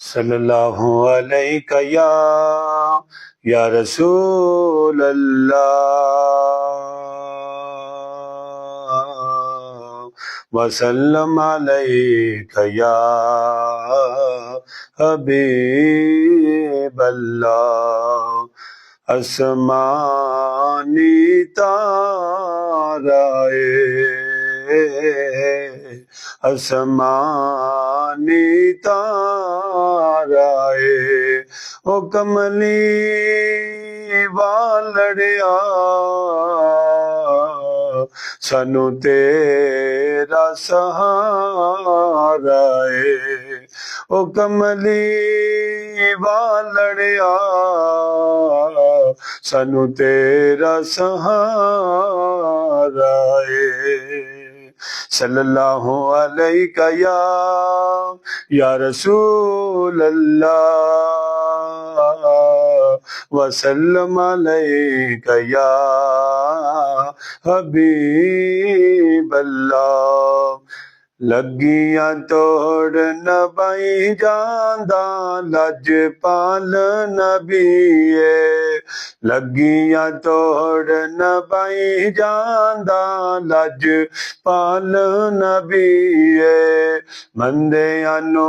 सल्लल्लाहु अलैका या रसूल अल्लाह वसल्लम अलैका या हबीब अल्लाह। आसमानी ताराए आसमानी ताराए ओ कमली वालड़िया सानू तेरा सहारा है। ओ कमली वालड़िया सानू तेरा सहारा है। सल्लल्लाहु अलैका या रसूल अल्लाह वसल्लम अलैका या हबीब अल्लाह। लगियां तोड़ नबाई जांदा लजपाल नबीए लगियां तोड़ नबाई जांदा लजपाल नबीए मंदियां नू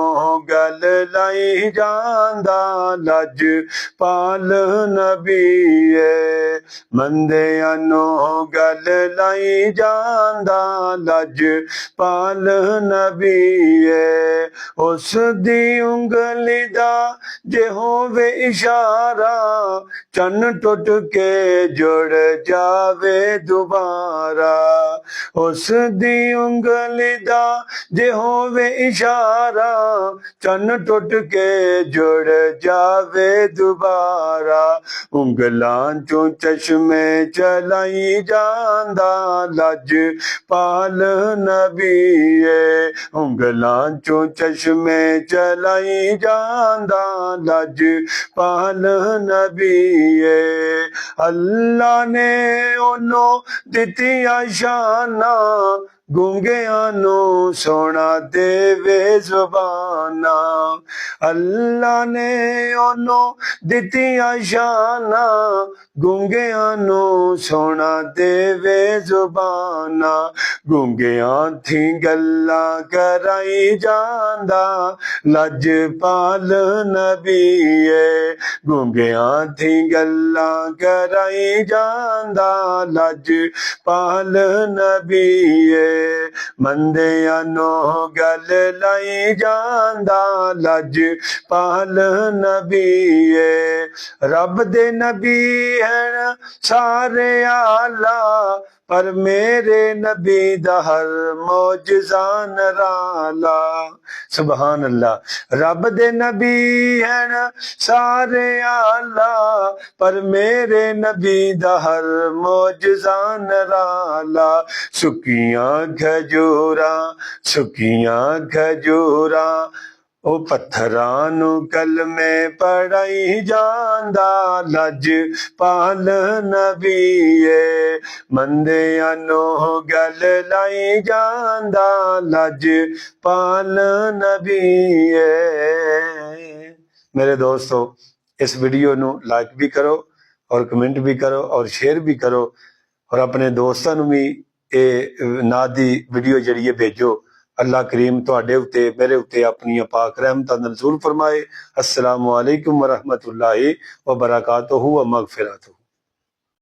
गल लाई जांदा लजपाल नबीए मंदियां नू गल लाई जांदा लजपाल नबीए। उस दी उंगली दा जे होवे इशारा चन्न टुट के जुड़ जावे दोबारा। उस दी उंगली दा जे होवे इशारा चन्न टुट के जुड़ जावे दोबारा। उंगलां चों चश्मे चलाई जांदा लजपाल नबीए उंगलां चों चश्मे चलाई जांदा लजपाल नबीए। अल्लाह ने ओनू दित्तियां शाना गूंगियां नू सोना देवे जुबाना। अल्लाह ने ओनू दित्तियां शाना गूंगियां नू सोना देवे जुबाना। गूंगियां थी गल्लां कराई जांदा लजपाल नबीए गूंगियां थी गल्लां कराई जांदा लजपाल नबीए मंदियां नू गल लाई जांदा लजपाल नबीए। रब दे नबी हैं सारे आला पर मेरे नबी दा हर मौजज़ा निराला। सुभान अल्लाह। रब दे नबी हैं सारे आला पर मेरे नबी दा हर मौजज़ा निराला। सुकियां खजूरा ओ पत्थरां नू कलमे पढ़ाई जांदा लजपाल नबीए मंदियां नू गल लाई जांदा लजपाल नबीए। मेरे दोस्तों इस वीडियो नू लाइक भी करो और कमेंट भी करो और शेयर भी करो और अपने दोस्तों नू भी ये नात दी वीडियो जरिए भेजो। अल्लाह करीम तुहाडे उत्ते मेरे उत्ते अपनी पाक रहमत नज़ूल फरमाए। अस्सलामु अलैकुम व रहमतुल्लाहि व बरकातुहू व मगफिरतुहू।